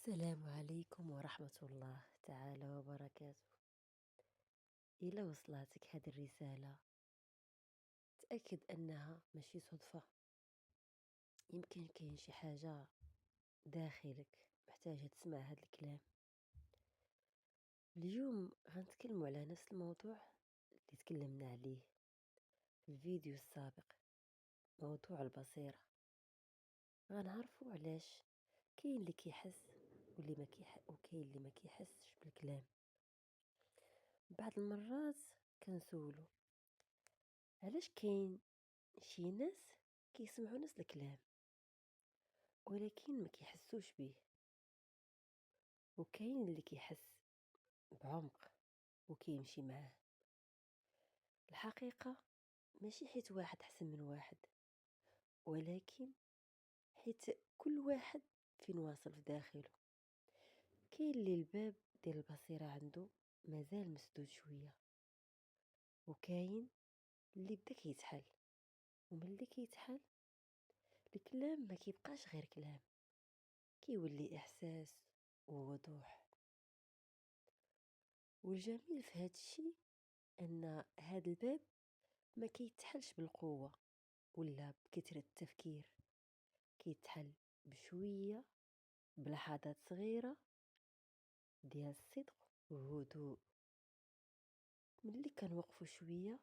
السلام عليكم ورحمة الله تعالى وبركاته. إلا وصلتك هذه الرسالة تأكد أنها ماشي صدفة. يمكن كاين شي حاجة داخلك محتاجة تسمع هذا الكلام. اليوم غنتكلموا على نفس الموضوع اللي تكلمنا عليه في الفيديو السابق، موضوع البصيرة. غنعرفوا علاش كاين اللي كيحس واللي ما وكاين اللي ما كيحسش بالكلام. بعض المرات كنسولو علاش كاين شي ناس كيسمعوا نفس الكلام ولكن ما كيحسوش به، وكاين اللي كيحس بعمق وكيمشي معاه. الحقيقة ماشي حيت واحد حسن من واحد، ولكن حيت كل واحد فين واصل في داخله. كاين اللي الباب ديال البصيرة عنده مازال مسدود شوية، وكاين اللي بدا كيتحل، وملي كيتحل الكلام ما كيبقاش غير كلام، كيولي إحساس ووضوح. والجميل في هذا الشيء أن هذا الباب ما كيتحلش بالقوة ولا بكثرة التفكير، كيتحل بشوية، بلحظات صغيرة ديال الصدق وهدوء. ملي كنوقفوا شوية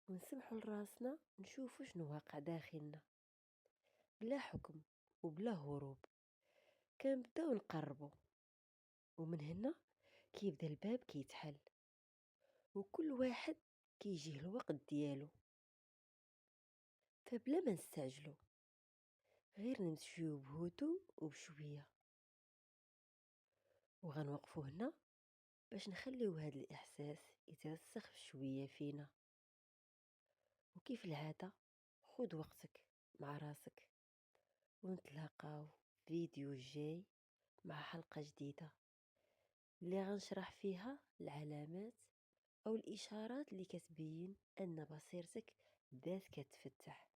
ونسمحوا لراسنا نشوفوا شنو واقع داخلنا بلا حكم وبلا هروب، كنبداو نقربوا، ومن هنا كيبدا الباب كيتحل، وكل واحد كيجيه الوقت ديالو. فبلا ما نستعجلوا، غير نمشيو بهدوء وبشوية، وغنوقفوا هنا باش نخليو هذا الإحساس يترسخ شوية فينا. وكيف العادة خذ وقتك مع راسك، ونتلاقاو فيديو جاي مع حلقة جديدة اللي غنشرح فيها العلامات أو الإشارات اللي كتبين أن بصيرتك بدات كتفتح.